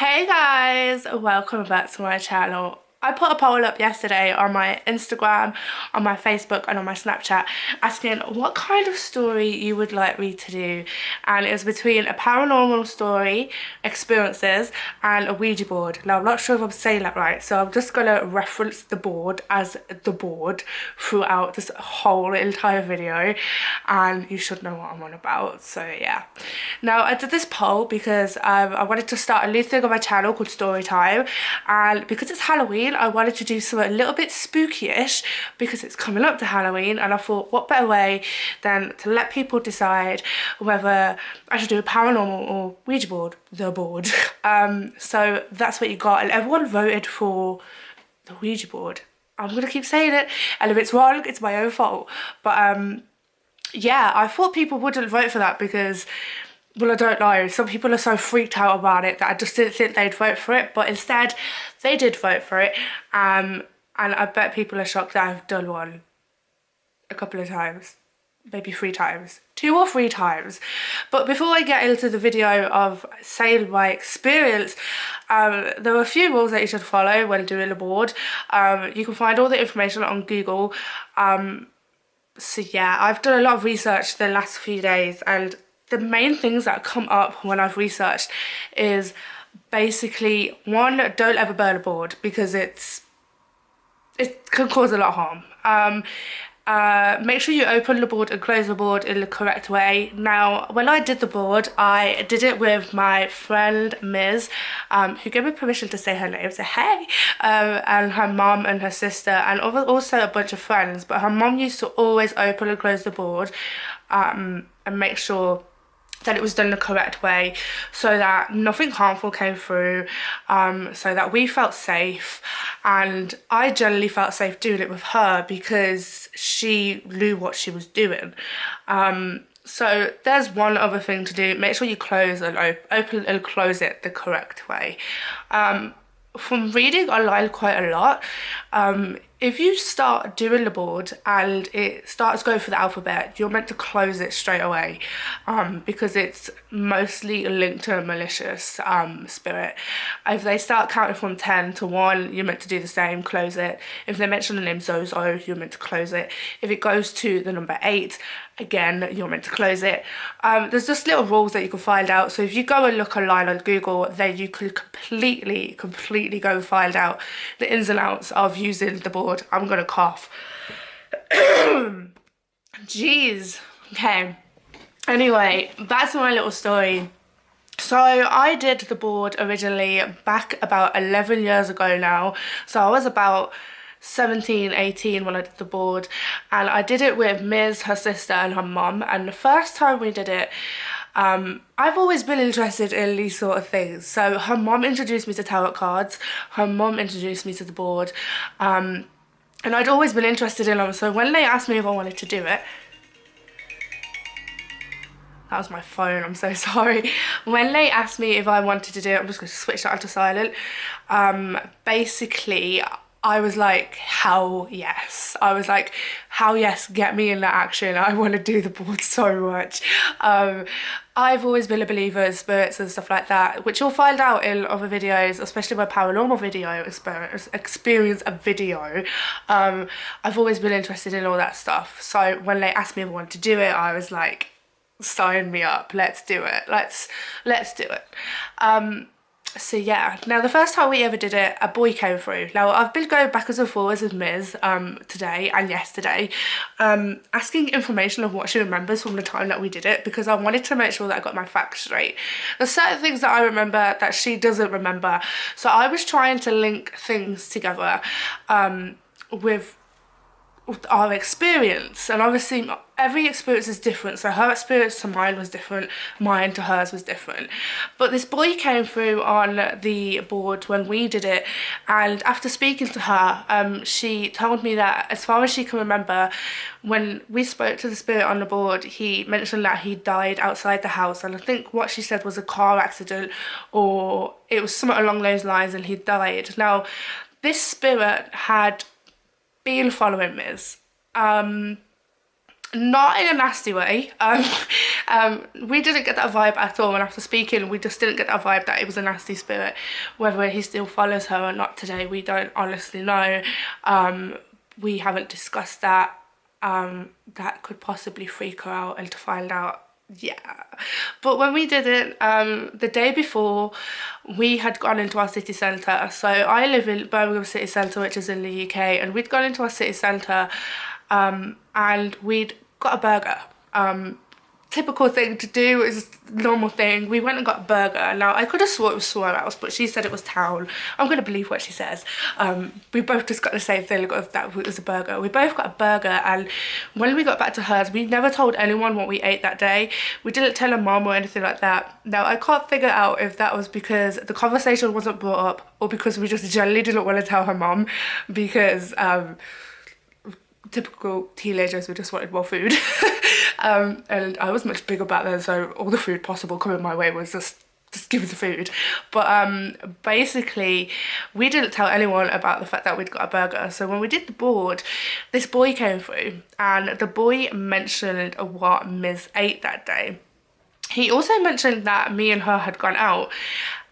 Hey guys, welcome back to my channel. I put a poll up yesterday on my Instagram, on my Facebook and on my Snapchat asking what kind of story you would like me to do, and it was between a paranormal story, experiences and a Ouija board. Now I'm not sure if I'm saying that right, so I'm just gonna reference the board as the board throughout this whole entire video and you should know what I'm on about, so yeah. Now I did this poll because I wanted to start a new thing on my channel called Storytime, and because it's Halloween I wanted to do something a little bit spooky-ish because it's coming up to Halloween, and I thought what better way than to let people decide whether I should do a paranormal or Ouija board, the board. So that's what you got, and everyone voted for the Ouija board. I'm gonna keep saying it, and if it's wrong it's my own fault, but yeah, I thought people wouldn't vote for that because, well, I don't know, some people are so freaked out about it that I just didn't think they'd vote for it, but instead they did vote for it, and I bet people are shocked that I've done one a couple of times, maybe 3 times, 2 or 3 times. But before I get into the video of saying my experience, there are a few rules that you should follow when doing a board. You can find all the information on Google. So yeah, I've done a lot of research the last few days, and the main things that come up when I've researched is basically, one, don't ever burn a board because it can cause a lot of harm. Make sure you open the board and close the board in the correct way. Now, when I did the board, I did it with my friend Ms, who gave me permission to say her name, so hey, and her mum and her sister, and also a bunch of friends. But her mum used to always open and close the board and make sure that it was done the correct way so that nothing harmful came through, so that we felt safe, and I generally felt safe doing it with her because she knew what she was doing. So there's one other thing to do: make sure you close and open and close it the correct way. From reading online quite a lot, if you start doing the board and it starts going through the alphabet, you're meant to close it straight away, because it's mostly linked to a malicious spirit. If they start counting from 10 to 1, you're meant to do the same, close it. If they mention the name Zozo, you're meant to close it. If it goes to the number 8, again, you're meant to close it. There's just little rules that you can find out, so if you go and look online on Google, then you can completely go and find out the ins and outs of using the board. I'm gonna cough. Jeez. Okay. Anyway, that's my little story. So I did the board originally back about 11 years ago now. So I was about 17, 18 when I did the board, and I did it with Ms, her sister and her mum. And the first time we did it, I've always been interested in these sort of things. So her mum introduced me to tarot cards, her mum introduced me to the board, and I'd always been interested in them. So when they asked me if I wanted to do it, that was my phone, I'm so sorry. When they asked me if I wanted to do it, I'm just going to switch that onto silent. Basically, I was like, hell yes. I was like, hell yes, get me in that action. I want to do the board so much. I've always been a believer in spirits and stuff like that, which you'll find out in other videos, especially my paranormal video experience a video. I've always been interested in all that stuff. So when they asked me if I wanted to do it, I was like, sign me up, let's do it. Let's do it. So yeah, now the first time we ever did it, a boy came through. Now I've been going backwards and forwards with Ms today and yesterday, asking information of what she remembers from the time that we did it, because I wanted to make sure that I got my facts straight. There's certain things that I remember that she doesn't remember, so I was trying to link things together with our experience, and obviously every experience is different, so her experience to mine was different, mine to hers was different. But this boy came through on the board when we did it, and after speaking to her, she told me that as far as she can remember, when we spoke to the spirit on the board, he mentioned that he died outside the house, and I think what she said was a car accident, or it was something along those lines, and he died. Now this spirit had been following Ms, not in a nasty way, We didn't get that vibe at all, and after speaking we just didn't get that vibe that it was a nasty spirit. Whether he still follows her or not today, we don't honestly know. We haven't discussed that. That could possibly freak her out, and to find out, yeah. But when we did it, the day before, we had gone into our city centre. So I live in Birmingham city centre, which is in the UK, and we'd gone into our city centre, and we'd got a burger. Typical thing to do, is normal thing. We went and got a burger. Now I could have swore it was somewhere else, but she said it was town. I'm gonna believe what she says. We both just got the same thing, that it was a burger. We both got a burger, and when we got back to hers, we never told anyone what we ate that day. We didn't tell her mom or anything like that. Now I can't figure out if that was because the conversation wasn't brought up, or because we just generally didn't want to tell her mom, because typical teenagers, we just wanted more food. And I was much bigger back then, so all the food possible coming my way was just give me the food. But basically we didn't tell anyone about the fact that we'd got a burger. So when we did the board, this boy came through, and the boy mentioned what Ms. ate that day. He also mentioned that me and her had gone out,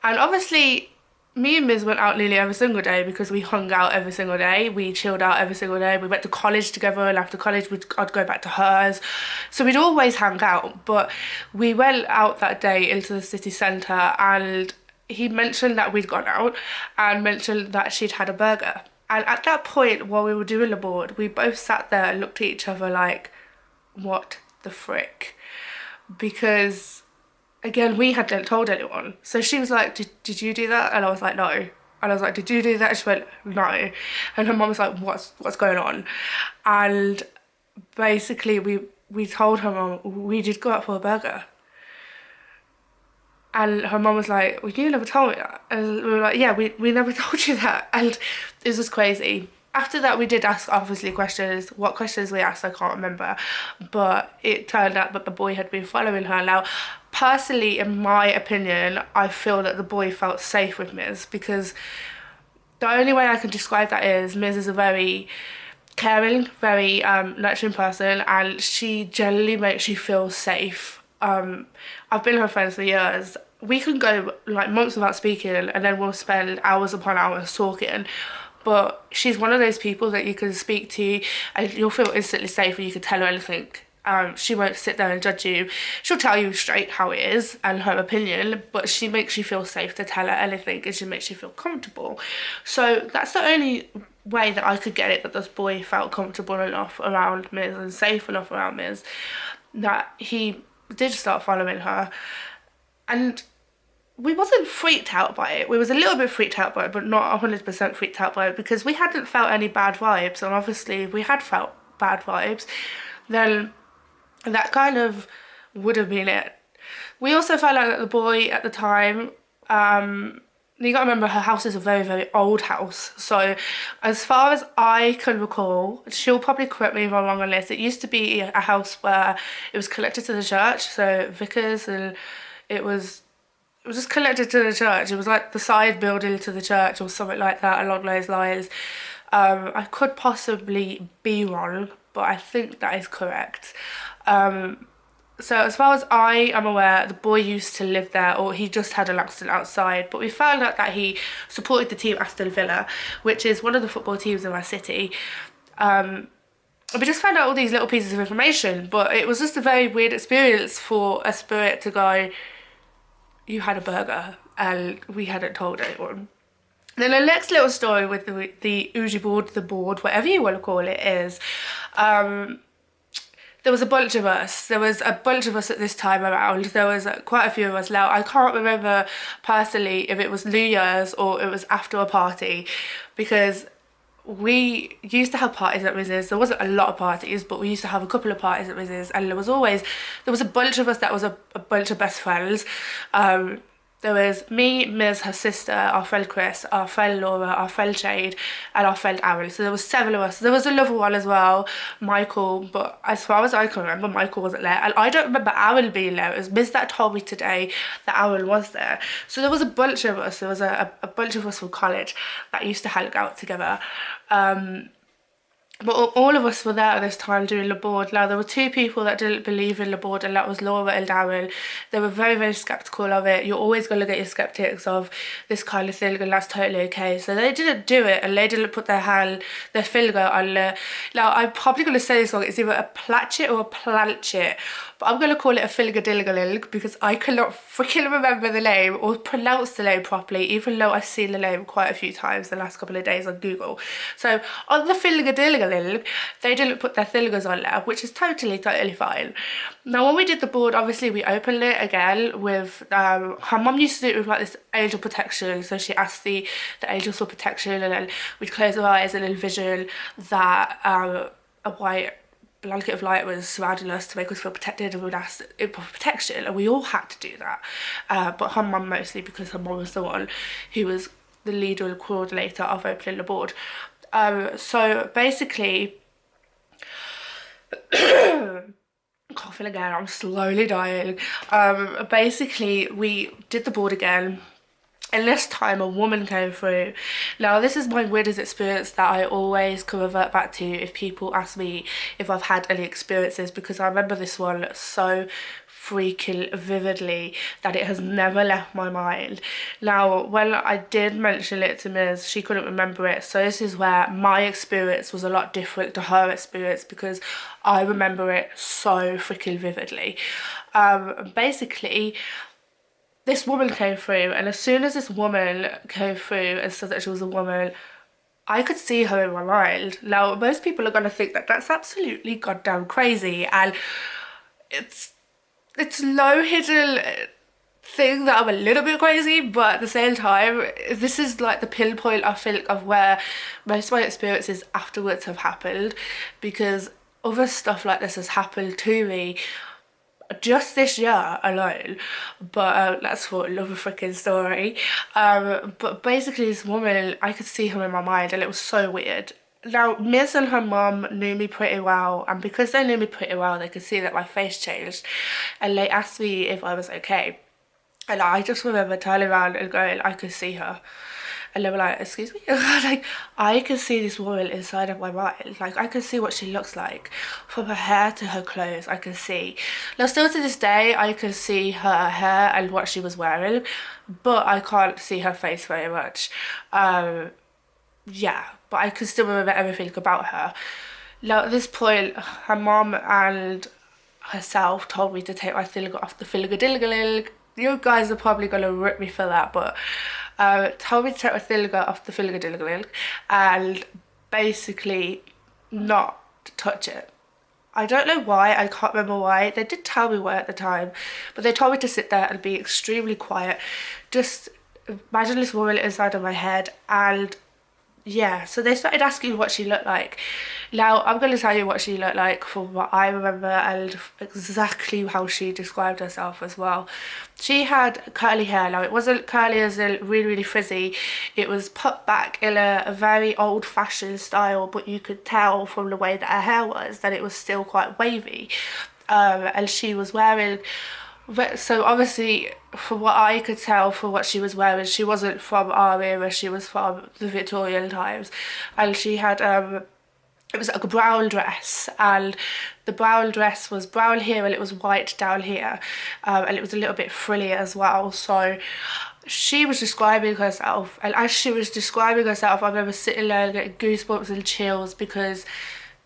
and obviously me and Ms went out nearly every single day, because we hung out every single day, we chilled out every single day, we went to college together, and after college I'd go back to hers, so we'd always hang out. But we went out that day into the city centre, and he mentioned that we'd gone out, and mentioned that she'd had a burger. And at that point, while we were doing the board, we both sat there and looked at each other like, what the frick? Because again, we hadn't told anyone. So she was like, did you do that? And I was like, no. And I was like, did you do that? And she went, no. And her mum was like, what's going on? And basically we told her mum, we did go out for a burger. And her mum was like, well, you never told me that. And we were like, yeah, we never told you that. And it was just crazy. After that, we did ask, obviously, questions. What questions we asked, I can't remember. But it turned out that the boy had been following her. Now, personally, in my opinion, I feel that the boy felt safe with Ms, because the only way I can describe that is Ms is a very caring, very nurturing person, and she generally makes you feel safe. I've been her friend for years. We can go like months without speaking, and then we'll spend hours upon hours talking. But she's one of those people that you can speak to and you'll feel instantly safe, and you can tell her anything. She won't sit there and judge you. She'll tell you straight how it is and her opinion, but she makes you feel safe to tell her anything, and she makes you feel comfortable. So that's the only way that I could get it, that this boy felt comfortable enough around Ms and safe enough around Ms, that he did start following her. And we wasn't freaked out by it. We was a little bit freaked out by it, but not 100% freaked out by it, because we hadn't felt any bad vibes. And obviously if we had felt bad vibes, then that kind of would have been it. We also found out that the boy at the time, you gotta remember, her house is a very, very old house. So as far as I can recall, she'll probably correct me if I'm wrong on this, it used to be a house where it was connected to the church, so vicars, and it was just connected to the church. It was like the side building to the church or something like that, along those lines. I could possibly be wrong, but I think that is correct. So as far as I am aware, the boy used to live there, or he just had an accident outside. But we found out that he supported the team Aston Villa, which is one of the football teams in our city. We just found out all these little pieces of information, but it was just a very weird experience for a spirit to go, you had a burger, and we hadn't told anyone. Then the next little story with the Ouija board, the board, whatever you want to call it, is there was a bunch of us. There was a bunch of us at this time around. There was quite a few of us. Now, I can't remember personally if it was New Year's or it was after a party, because we used to have parties at Riz's. There wasn't a lot of parties, but we used to have a couple of parties at Riz's, and there was a bunch of us that was a bunch of best friends. There was me, Ms, her sister, our friend Chris, our friend Laura, our friend Shade, and our friend Aaron. So there was 7 of us. There was another one as well, Michael, but as far as I can remember, Michael wasn't there. And I don't remember Aaron being there. It was Ms that told me today that Aaron was there. So there was a bunch of us. There was a bunch of us from college that used to hang out together. But all of us were there at this time doing the board. Now, there were two people that didn't believe in the board, and that was Laura and Darren. They were very, very skeptical of it. You're always going to get your skeptics of this kind of thing, and that's totally okay. So they didn't do it, and they didn't put their finger on the... Now, I'm probably going to say this wrong. It's either a platchet or a planchet, but I'm going to call it a filgadilgalilg because I cannot freaking remember the name or pronounce the name properly, even though I've seen the name quite a few times the last couple of days on Google. So on the filgadilgalilg, they didn't put their fingers on there, which is totally fine. Now, when we did the board, obviously we opened it again with her mum used to do it with like this angel protection. So she asked the angels for protection, and then we'd close our eyes and envision that a white blanket of light was surrounding us to make us feel protected, and we'd ask it for protection, and we all had to do that. But her mum mostly, because her mum was the one who was the leader and coordinator of opening the board. So basically, coughing again, I'm slowly dying. Basically, we did the board again, and this time a woman came through. Now, this is my weirdest experience that I always can revert back to if people ask me if I've had any experiences, because I remember this one so freaking vividly that it has never left my mind. Now, when I did mention it to Ms, she couldn't remember it, so this is where my experience was a lot different to her experience, because I remember it so freaking vividly. Basically, this woman came through, and as soon as this woman came through and said that she was a woman, I could see her in my mind. Now, most people are going to think that that's absolutely goddamn crazy, and it's no hidden thing that I'm a little bit crazy, but at the same time, this is like the pinpoint, I think, of where most of my experiences afterwards have happened, because other stuff like this has happened to me just this year alone, but that's for another freaking story. But basically, this woman, I could see her in my mind, and it was so weird. Now, Miz and her mum knew me pretty well, and because they knew me pretty well, they could see that my face changed, and they asked me if I was okay. And I just remember turning around and going, I could see her. And they were like, excuse me? Like, I could see this woman inside of my mind. Like, I could see what she looks like. From her hair to her clothes, I could see. Now, still to this day, I could see her hair and what she was wearing, but I can't see her face very much. Yeah, but I could still remember everything about her. Now, at this point, her mom and herself told me to take my finger off the filgadilgalilg. You guys are probably going to rip me for that, but told me to take my finger off the filgadilgalilg and basically not touch it. I don't know why, I can't remember why. They did tell me why at the time, but they told me to sit there and be extremely quiet. Just imagine this woman inside of my head, and yeah, so they started asking what she looked like. Now, I'm going to tell you what she looked like from what I remember and exactly how she described herself as well. She had curly hair. Now, it wasn't curly as in really, really frizzy. It was put back in a very old-fashioned style, but you could tell from the way that her hair was that it was still quite wavy. And she was wearing... So obviously, from what I could tell from what she was wearing, she wasn't from our era, she was from the Victorian times. And she had, it was like a brown dress, and the brown dress was brown here and it was white down here. And it was a little bit frilly as well. So she was describing herself, and as she was describing herself, I remember sitting there and getting goosebumps and chills, because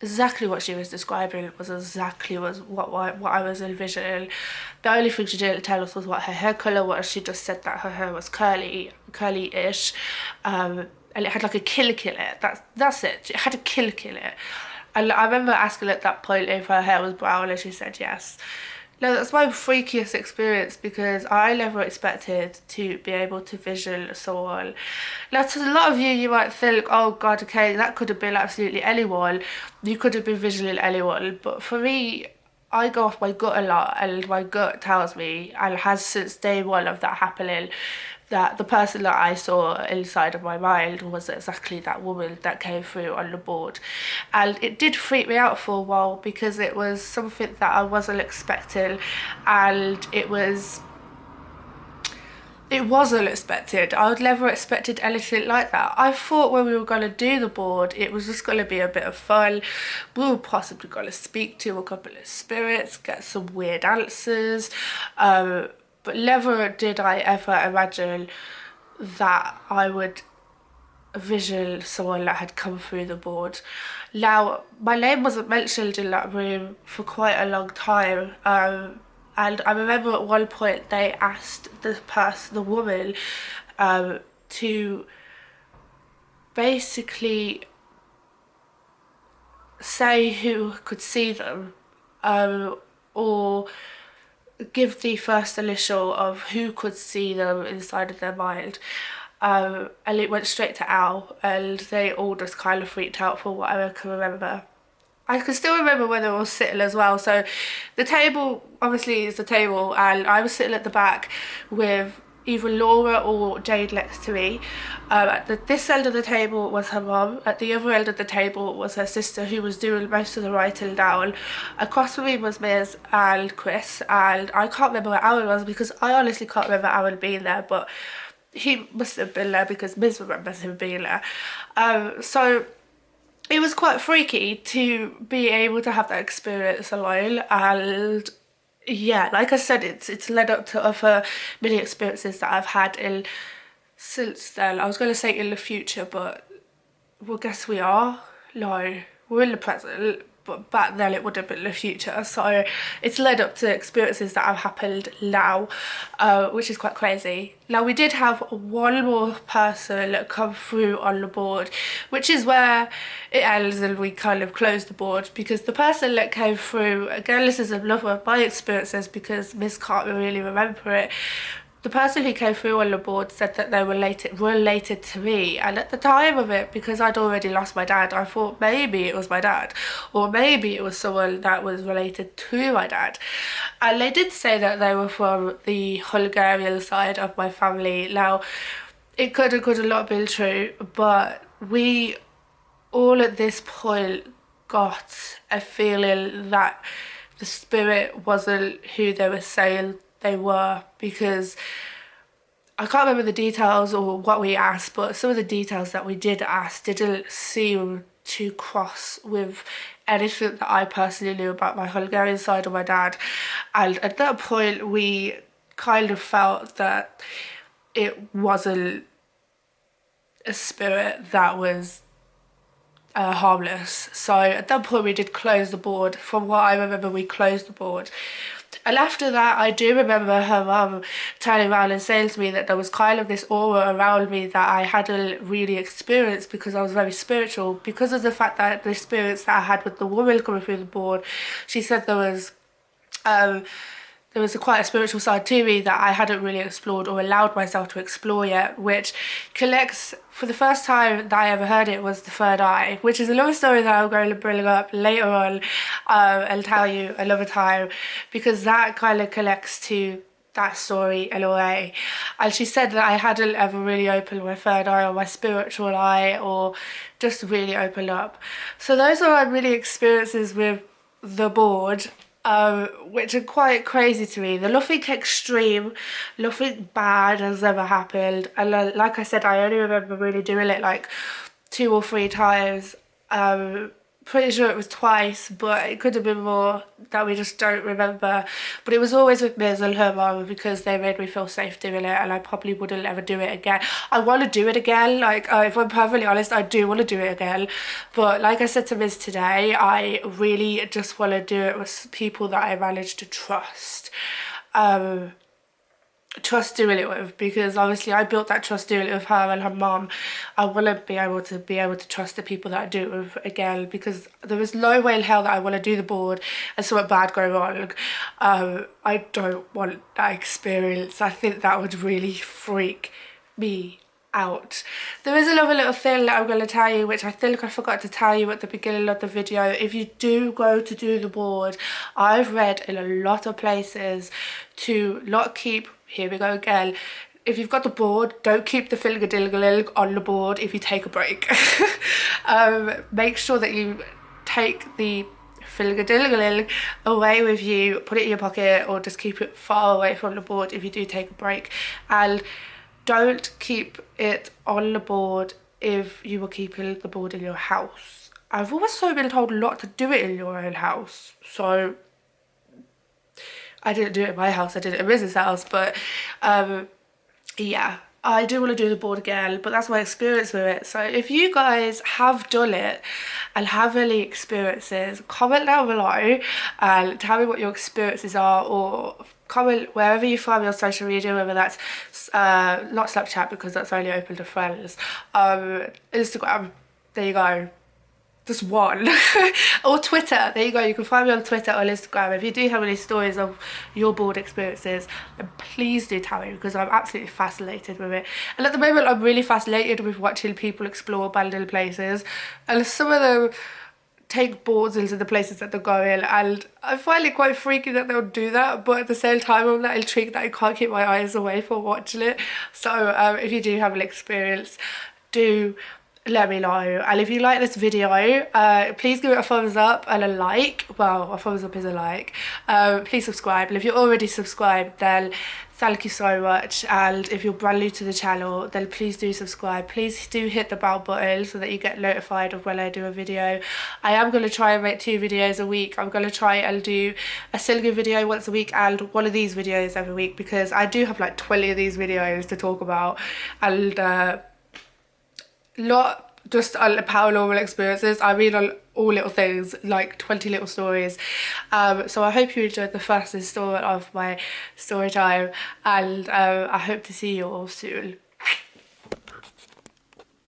exactly what she was describing was exactly what I was envisioning. The only thing she didn't tell us was what her hair colour was. She just said that her hair was curly-ish, and it had like a kill in it. That's it. It had a kill in it. And I remember asking at that point if her hair was brown, and she said yes. Now, that's my freakiest experience, because I never expected to be able to vision someone. Now, to a lot of you might think, oh god, okay, that could have been absolutely anyone. You could have been visioning anyone. But for me, I go off my gut a lot, and my gut tells me, and has since day one of that happening, that the person that I saw inside of my mind was exactly that woman that came through on the board. And it did freak me out for a while, because it was something that I wasn't expecting, and it was it was unexpected. I would never expected anything like that. I thought when we were going to do the board, it was just going to be a bit of fun. We were possibly going to speak to a couple of spirits, get some weird answers. But never did I ever imagine that I would vision someone that had come through the board. Now, my name wasn't mentioned in that room for quite a long time. And I remember at one point they asked the woman, to basically say who could see them, or give the first initial of who could see them inside of their mind. And it went straight to Al, and they all just kind of freaked out for what I can remember. I can still remember when they were sitting as well. So the table obviously is the table, and I was sitting at the back with either Laura or Jade next to me. At this end of the table was her mum. At the other end of the table was her sister, who was doing most of the writing down. Across from me was Miz and Chris, and I can't remember where Aaron was because I honestly can't remember Aaron being there, but he must have been there because Miz remembers him being there. So it was quite freaky to be able to have that experience alone, and yeah, like I said, it's led up to other many experiences that I've had since then. I was going to say in the future, but well, guess we are. No, we're in the present, but back then it would have been the future. So it's led up to experiences that have happened now, which is quite crazy. Now, we did have one more person come through on the board, which is where it ends and we kind of close the board, because the person that came through, again, this is another of my experiences because Miss can't really remember it. The person who came through on the board said that they were related to me, and at the time of it, because I'd already lost my dad, I thought maybe it was my dad, or maybe it was someone that was related to my dad. And they did say that they were from the Hungarian side of my family. Now, it could have not been true, but we all at this point got a feeling that the spirit wasn't who they were saying they were, because I can't remember the details or what we asked, but some of the details that we did ask didn't seem to cross with anything that I personally knew about my Hungarian side or my dad. And at that point we kind of felt that it wasn't a spirit that was harmless. So at that point we did close the board. From what I remember, we closed the board. And after that, I do remember her mum turning around and saying to me that there was kind of this aura around me that I hadn't really experienced because I was very spiritual. Because of the fact that the experience that I had with the woman coming through the board, she said there was quite a spiritual side to me that I hadn't really explored or allowed myself to explore yet, which connects, for the first time that I ever heard it, was the third eye, which is another story that I'm going to bring up later on and tell you another time, because that kind of connects to that story in a way. And she said that I hadn't ever really opened my third eye or my spiritual eye, or just really opened up. So those are my really experiences with the board, which are quite crazy to me. The nothing extreme, nothing bad has ever happened, and like I said, I only remember really doing it like 2 or 3 times. Pretty sure it was twice, but it could have been more that we just don't remember. But it was always with Miz and her mum, because they made me feel safe doing it, and I probably wouldn't ever do it again. I want to do it again, like if I'm perfectly honest, I do want to do it again. But like I said to Miz today, I really just want to do it with people that I managed to trust. Trust doing it with, because obviously I built that trust doing it with her and her mum. I want to be able to trust the people that I do it with again, because there is no way in hell that I want to do the board and something bad go wrong. I don't want that experience. I think that would really freak me out. There is another little thing that I'm going to tell you, which I think I forgot to tell you at the beginning of the video. If you do go to do the board, I've read in a lot of places to not keep, here we go again, if you've got the board, don't keep the finger-ding-a-ling on the board if you take a break. Make sure that you take the fiddle-a-diddle away with you, put it in your pocket, or just keep it far away from the board if you do take a break. And don't keep it on the board if you were keeping the board in your house. I've also been told not to do it in your own house, so I didn't do it in my house, I did it in Mrs. house, but yeah, I do want to do the board again, but that's my experience with it. So if you guys have done it and have any experiences, comment down below and tell me what your experiences are, or comment wherever you find me on social media, whether that's not Snapchat because that's only open to friends, Instagram, there you go, just one, or Twitter, there you go, you can find me on Twitter or Instagram. If you do have any stories of your board experiences, then please do tell me, because I'm absolutely fascinated with it. And at the moment I'm really fascinated with watching people explore abandoned places, and some of them take boards into the places that they're going, and I find it quite freaky that they'll do that, but at the same time I'm that intrigued that I can't keep my eyes away from watching it. So if you do have an experience, do let me know. And if you like this video, please give it a thumbs up and a like. Well, a thumbs up is a like. Please subscribe, and if you're already subscribed, then thank you so much. And if you're brand new to the channel, then please do subscribe. Please do hit the bell button so that you get notified of when I do a video. I am going to try and make 2 videos a week. I'm going to try and do a single video once a week and one of these videos every week, because I do have like 20 of these videos to talk about, and not just on paranormal experiences, I mean on all little things, like 20 little stories. So I hope you enjoyed the first installment of my story time, and I hope to see you all soon.